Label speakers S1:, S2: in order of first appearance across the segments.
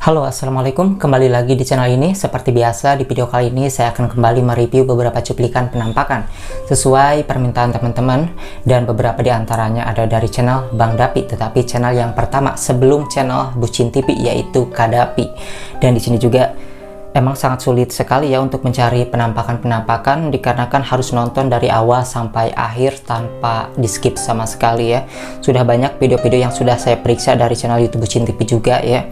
S1: Halo, assalamualaikum. Kembali lagi di channel ini. Seperti biasa, di video kali ini saya akan kembali mereview beberapa cuplikan penampakan sesuai permintaan teman-teman, dan beberapa di antaranya ada dari channel Bang Dapi, tetapi channel yang pertama sebelum channel Bucin TV, yaitu Kadapi. Dan di sini juga emang sangat sulit sekali ya untuk mencari penampakan-penampakan, dikarenakan harus nonton dari awal sampai akhir tanpa di skip sama sekali ya. Sudah banyak video-video yang sudah saya periksa dari channel YouTube Bucin TV juga ya,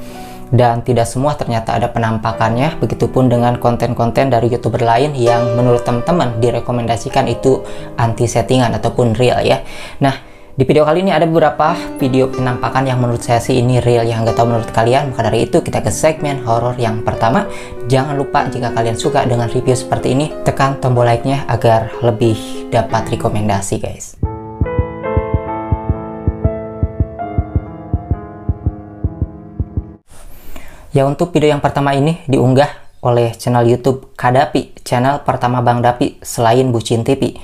S1: dan tidak semua ternyata ada penampakannya. Begitupun dengan konten-konten dari YouTuber lain yang menurut teman-teman direkomendasikan itu anti settingan ataupun real ya. Nah, di video kali ini ada beberapa video penampakan yang menurut saya sih ini real, yang nggak tahu menurut kalian. Maka dari itu kita ke segmen horor yang pertama. Jangan lupa jika kalian suka dengan review seperti ini, tekan tombol like-nya agar lebih dapat rekomendasi guys. Ya, untuk video yang pertama ini diunggah oleh channel YouTube Kadapi, channel pertama Bang Dapi selain Bucin TV.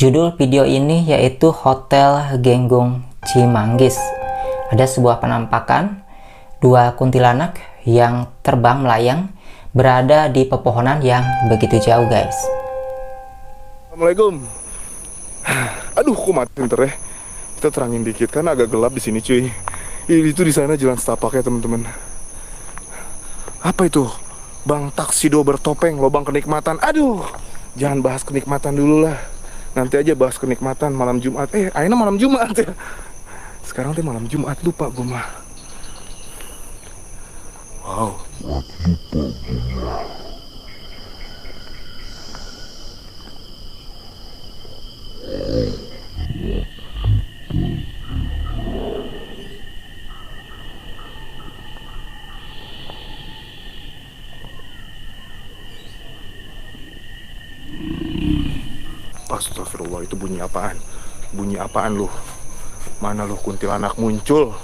S1: Judul video ini yaitu Hotel Genggong Cimanggis. Ada sebuah penampakan dua kuntilanak yang terbang melayang berada di pepohonan yang begitu jauh guys.
S2: Assalamualaikum. Aduh, kok mati ntar ya. Kita terangin dikit kan agak gelap di sini cuy. Itu di sana jalan setapak ya teman-teman. Apa itu? Bang Taksido bertopeng, lobang kenikmatan. Aduh, jangan bahas kenikmatan dulu lah. Nanti aja bahas kenikmatan malam Jumat. Akhirnya malam Jumat ya. Sekarang tuh malam Jumat, lupa gue mah. Wow. Astagfirullah, itu bunyi apaan? Bunyi apaan lu? Mana lu kuntilanak muncul?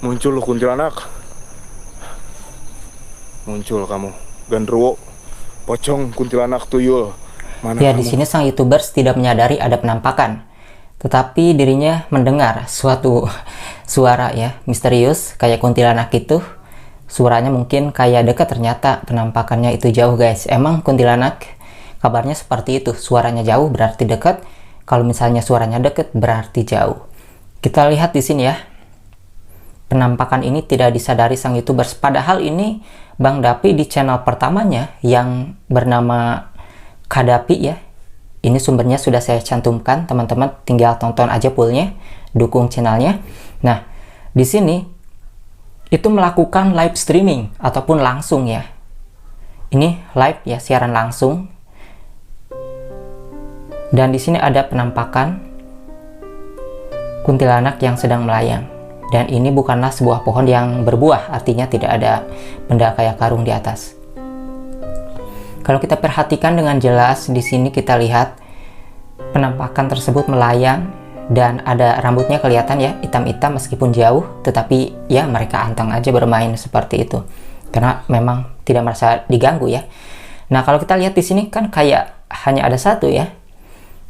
S2: Muncul lu kuntilanak. Muncul kamu. Gandruwo, pocong, kuntilanak, tuyul. Mana
S1: ya,
S2: kamu?
S1: di sini sang YouTubers tidak menyadari ada penampakan. Tetapi dirinya mendengar suatu suara ya, misterius kayak kuntilanak itu. Suaranya mungkin kayak dekat, ternyata penampakannya itu jauh guys. Emang kuntilanak kabarnya seperti itu, suaranya jauh berarti dekat. Kalau misalnya suaranya dekat berarti jauh. Kita lihat di sini ya. Penampakan ini tidak disadari sang YouTubers. Padahal ini Bang Dapi di channel pertamanya yang bernama Kadapi ya. Ini sumbernya sudah saya cantumkan, teman-teman tinggal tonton aja fullnya, dukung channelnya. Nah, di sini itu melakukan live streaming ataupun langsung ya. Ini live ya, siaran langsung. Dan di sini ada penampakan kuntilanak yang sedang melayang. Dan ini bukanlah sebuah pohon yang berbuah, artinya tidak ada benda kayak karung di atas. Kalau kita perhatikan dengan jelas, di sini kita lihat penampakan tersebut melayang dan ada rambutnya kelihatan ya, hitam-hitam meskipun jauh, tetapi ya mereka anteng aja bermain seperti itu. Karena memang tidak merasa diganggu ya. Nah, kalau kita lihat di sini kan kayak hanya ada satu ya.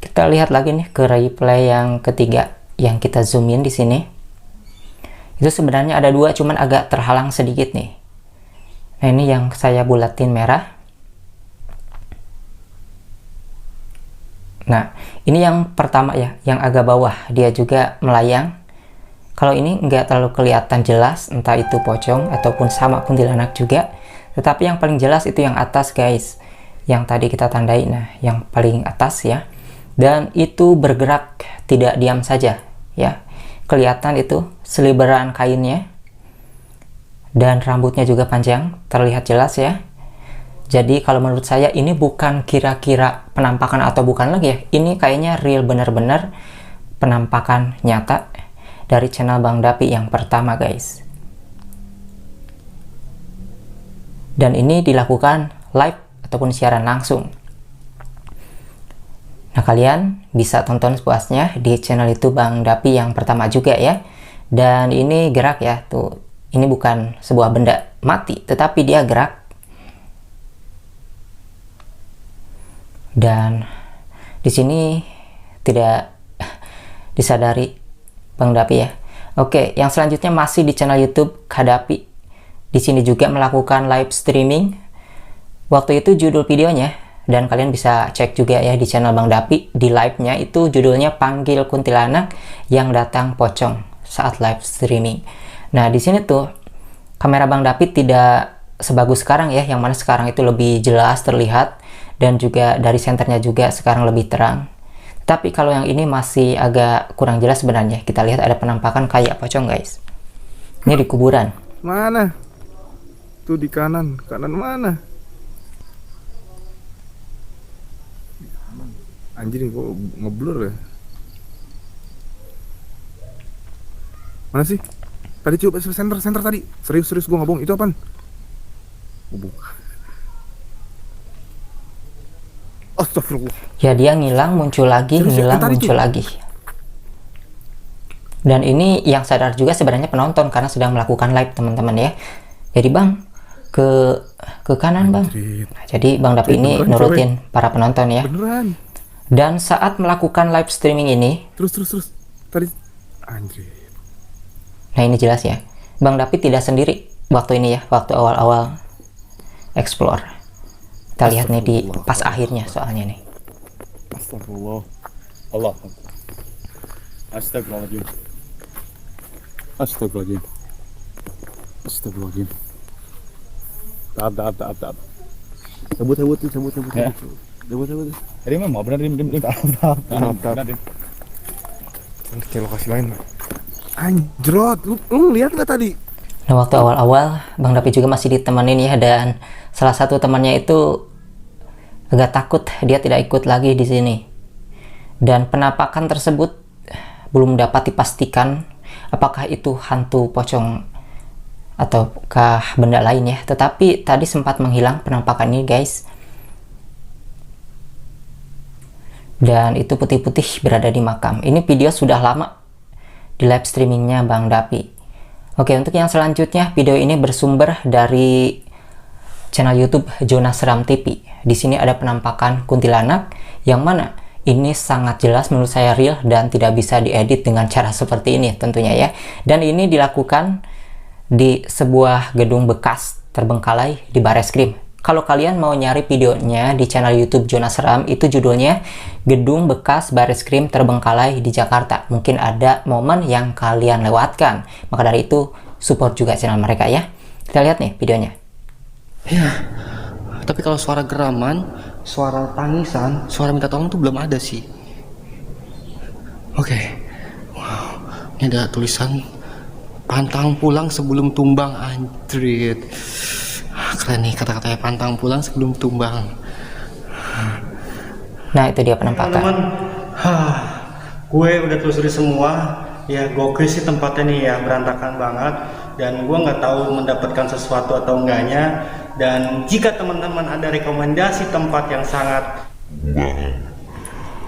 S1: Kita lihat lagi nih ke replay yang ketiga yang kita zoom in di sini. Itu sebenarnya ada dua, cuman agak terhalang sedikit nih. Nah, ini yang saya bulatin merah. Nah, ini yang pertama ya, yang agak bawah, dia juga melayang. Kalau ini nggak terlalu kelihatan jelas, entah itu pocong ataupun sama kuntilanak juga. Tetapi yang paling jelas itu yang atas guys, yang tadi kita tandai. Nah, yang paling atas ya. Dan itu bergerak, tidak diam saja ya. Kelihatan itu seliberan kainnya, dan rambutnya juga panjang, terlihat jelas ya. Jadi kalau menurut saya ini bukan kira-kira penampakan atau bukan lagi ya, ini kayaknya real, benar-benar penampakan nyata dari channel Bang Dapi yang pertama guys. Dan ini dilakukan live ataupun siaran langsung. Nah, kalian bisa tonton sepuasnya di channel itu Bang Dapi yang pertama juga ya. Dan ini gerak ya, tuh. Ini bukan sebuah benda mati, tetapi dia gerak. Dan di sini tidak disadari Bang Dapi ya. Oke, yang selanjutnya masih di channel YouTube Kadapi. di sini juga melakukan live streaming. Waktu itu judul videonya, dan kalian bisa cek juga ya di channel Bang Dapi, di live-nya itu judulnya Panggil Kuntilanak yang Datang Pocong saat live streaming. Nah, di sini tuh kamera Bang Dapi tidak sebagus sekarang ya, yang mana sekarang itu lebih jelas terlihat, dan juga dari senternya juga sekarang lebih terang. Tapi kalau yang ini masih agak kurang jelas sebenarnya. Kita lihat ada penampakan kayak pocong guys. Ini di kuburan.
S2: Mana? Tuh di kanan. Kanan mana? Anjir, kok ngeblur ya? Mana sih? Tadi coba center tadi. Serius gue nggak bohong. Itu apaan? Astagfirullah.
S1: Ya dia ngilang muncul lagi, ngilang muncul lagi. Dan ini yang sadar juga sebenarnya penonton karena sedang melakukan live teman-teman ya. Jadi Bang ke kanan Bang. Nah, jadi Bang Dapi ini nurutin para penonton ya.
S2: Beneran.
S1: Dan saat melakukan live streaming ini,
S2: terus tadi anjir.
S1: Nah ini jelas ya, Bang Dapi tidak sendiri waktu ini ya, waktu awal-awal explore. Kita lihat nih di pas akhirnya soalnya nih.
S2: Astagfirullah. Allah. Astagfirullahaladzim. Astagfirullahaladzim. Astagfirullahaladzim. Taap. Cabut. Ya. Cabut. Ini mah mau bener taap. Nanti lokasi lain. Anjrot, lu lihat nggak tadi?
S1: Nah waktu awal-awal Bang Dapi juga masih ditemenin ya, dan salah satu temannya itu agak takut, dia tidak ikut lagi di sini. Dan penampakan tersebut belum dapat dipastikan apakah itu hantu pocong ataukah benda lain ya. Tetapi tadi sempat menghilang penampakan ini guys. Dan itu putih-putih berada di makam. Ini video sudah lama di live streamingnya Bang Dapi. Oke, untuk yang selanjutnya, video ini bersumber dari channel YouTube Jonas Seram TV. Di sini ada penampakan kuntilanak yang mana ini sangat jelas menurut saya real dan tidak bisa diedit dengan cara seperti ini tentunya ya. Dan ini dilakukan di sebuah gedung bekas terbengkalai di Bareskrim. Kalau kalian mau nyari videonya di channel YouTube Jonas Seram, itu judulnya Gedung Bekas Bareskrim Terbengkalai di Jakarta. Mungkin ada momen yang kalian lewatkan. Maka dari itu support juga channel mereka ya. Kita lihat nih videonya.
S3: Ya, tapi kalau suara geraman, suara tangisan, suara minta tolong tuh belum ada sih. Oke. Wow, ini ada tulisan pantang pulang sebelum tumbang, anjrit. Keren nih kata-katanya, pantang pulang sebelum tumbang.
S1: Nah itu dia penampakan.
S4: Teman-teman, gue udah telusuri semua. Ya gokil sih tempatnya nih ya, berantakan banget. Dan gue nggak tahu mendapatkan sesuatu atau enggaknya. Dan jika teman-teman ada rekomendasi tempat yang sangat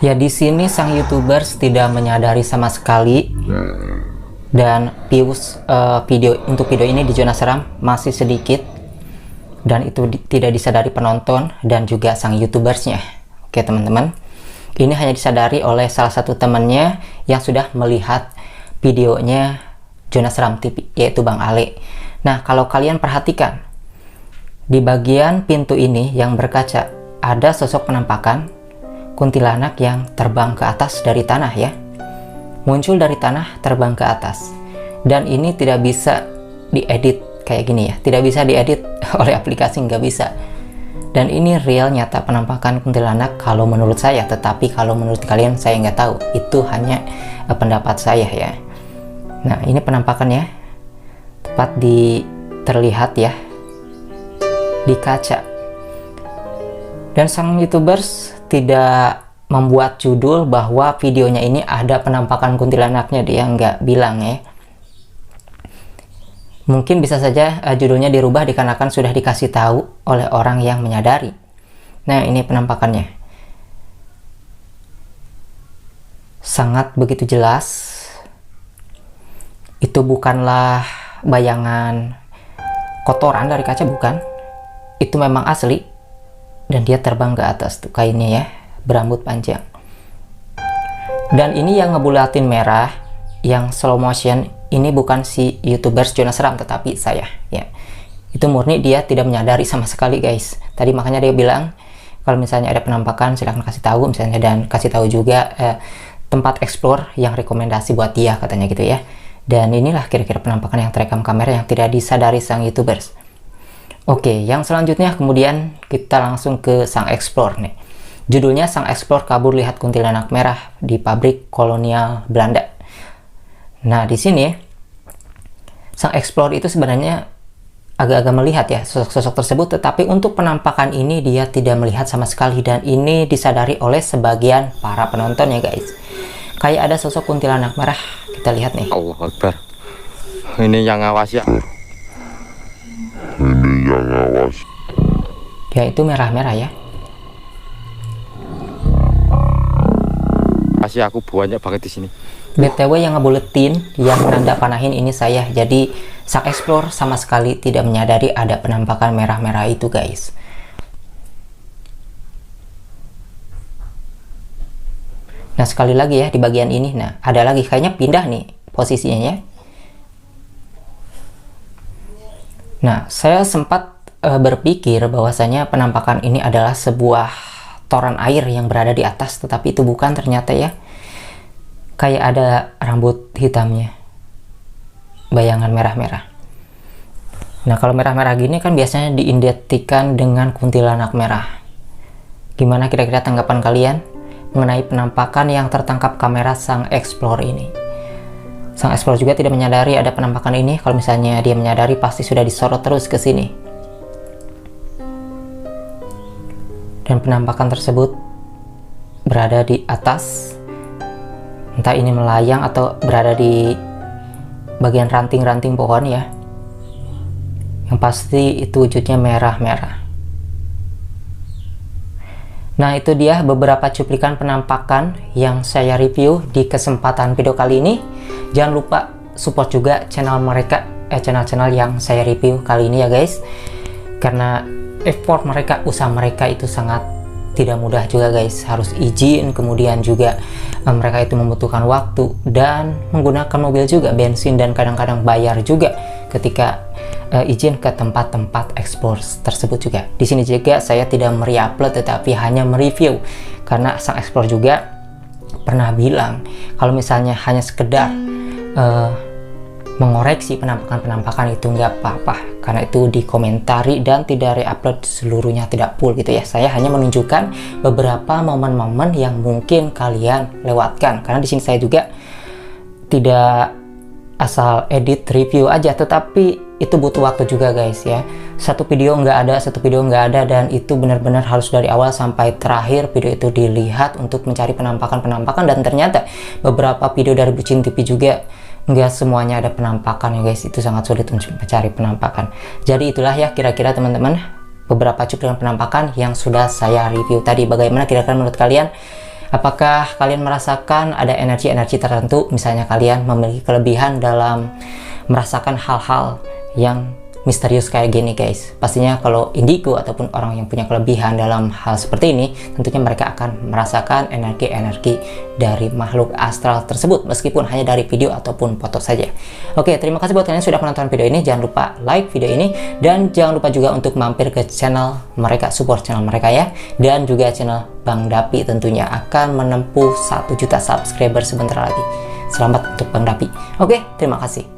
S1: ya, di sini sang YouTubers tidak menyadari sama sekali, dan views untuk video ini di Jonas Seram masih sedikit, dan itu tidak disadari penonton dan juga sang YouTubersnya. Oke teman-teman, ini hanya disadari oleh salah satu temannya yang sudah melihat videonya Jonas Seram TV, yaitu Bang Ale. Nah kalau kalian perhatikan di bagian pintu ini yang berkaca, ada sosok penampakan kuntilanak yang terbang ke atas dari tanah ya. Muncul dari tanah, terbang ke atas. Dan ini tidak bisa diedit kayak gini ya. Tidak bisa diedit oleh aplikasi, nggak bisa. Dan ini real nyata penampakan kuntilanak kalau menurut saya. Tetapi kalau menurut kalian saya nggak tahu. Itu hanya pendapat saya ya. Nah ini penampakannya. Tepat terlihat ya di kaca. Dan sang YouTubers tidak membuat judul bahwa videonya ini ada penampakan kuntilanaknya, dia nggak bilang ya. Mungkin bisa saja judulnya dirubah dikarenakan sudah dikasih tahu oleh orang yang menyadari. Nah ini penampakannya sangat begitu jelas. Itu bukanlah bayangan kotoran dari kaca, bukan. Itu memang asli. Dan dia terbang ke atas tuh kainnya ya, berambut panjang. Dan ini yang ngebulatin merah, yang slow motion, ini bukan si YouTubers Jonas Seram tetapi saya ya. Itu murni dia tidak menyadari sama sekali guys. Tadi makanya dia bilang kalau misalnya ada penampakan silahkan kasih tahu misalnya, dan kasih tahu juga tempat explore yang rekomendasi buat dia katanya gitu ya. Dan inilah kira-kira penampakan yang terekam kamera yang tidak disadari sang YouTubers. Oke, yang selanjutnya kemudian kita langsung ke sang explore nih. Judulnya Sang Explore Kabur Lihat Kuntilanak Merah di Pabrik Kolonial Belanda. Nah, di sini sang explore itu sebenarnya agak-agak melihat ya sosok-sosok tersebut, tetapi untuk penampakan ini dia tidak melihat sama sekali, dan ini disadari oleh sebagian para penonton ya guys. Kayak ada sosok kuntilanak merah, kita lihat nih.
S5: Allah Akbar. Ini yang ngawas ya.
S1: Ya itu merah-merah ya.
S5: Masih aku banyak banget di sini.
S1: BTW yang ngebuletin, yang nanda panahin ini saya. Jadi sang explore sama sekali tidak menyadari ada penampakan merah-merah itu guys. Nah sekali lagi ya di bagian ini, nah ada lagi kayaknya pindah nih posisinya ya. Nah saya sempat berpikir bahwasanya penampakan ini adalah sebuah toran air yang berada di atas, tetapi itu bukan ternyata ya. Kayak ada rambut hitamnya, bayangan merah-merah. Nah kalau merah-merah gini kan biasanya diidentikan dengan kuntilanak merah. Gimana kira-kira tanggapan kalian mengenai penampakan yang tertangkap kamera sang explore ini? Sang explore juga tidak menyadari ada penampakan ini. Kalau misalnya dia menyadari pasti sudah disorot terus ke sini. Dan penampakan tersebut berada di atas, entah ini melayang atau berada di bagian ranting-ranting pohon ya. Yang pasti itu wujudnya merah-merah. Nah itu dia beberapa cuplikan penampakan yang saya review di kesempatan video kali ini. Jangan lupa support juga channel mereka, channel-channel yang saya review kali ini ya guys. Karena effort mereka, usaha mereka itu sangat tidak mudah juga guys. Harus izin, kemudian juga mereka itu membutuhkan waktu dan menggunakan mobil juga, bensin, dan kadang-kadang bayar juga ketika izin ke tempat-tempat explore tersebut juga. Di sini juga saya tidak mereupload tetapi hanya mereview, karena sang explore juga pernah bilang kalau misalnya hanya sekedar mengoreksi penampakan-penampakan itu nggak apa-apa, karena itu dikomentari dan tidak reupload seluruhnya, tidak full gitu ya. Saya hanya menunjukkan beberapa momen-momen yang mungkin kalian lewatkan, karena di sini saya juga tidak asal edit review aja, tetapi itu butuh waktu juga guys ya. Satu video nggak ada, dan itu benar-benar harus dari awal sampai terakhir video itu dilihat untuk mencari penampakan-penampakan. Dan ternyata beberapa video dari Bucin TV juga nggak semuanya ada penampakan ya guys. Itu sangat sulit untuk mencari penampakan. Jadi itulah ya kira-kira teman-teman beberapa cuplikan penampakan yang sudah saya review tadi. Bagaimana kira-kira menurut kalian? Apakah kalian merasakan ada energi-energi tertentu, misalnya kalian memiliki kelebihan dalam merasakan hal-hal yang misterius kayak gini guys? Pastinya kalau indigo ataupun orang yang punya kelebihan dalam hal seperti ini, tentunya mereka akan merasakan energi-energi dari makhluk astral tersebut, meskipun hanya dari video ataupun foto saja. Oke, terima kasih buat kalian yang sudah menonton video ini. Jangan lupa like video ini, dan jangan lupa juga untuk mampir ke channel mereka, support channel mereka ya. Dan juga channel Bang Dapi tentunya akan menempuh 1 juta subscriber sebentar lagi. Selamat untuk Bang Dapi. Oke, terima kasih.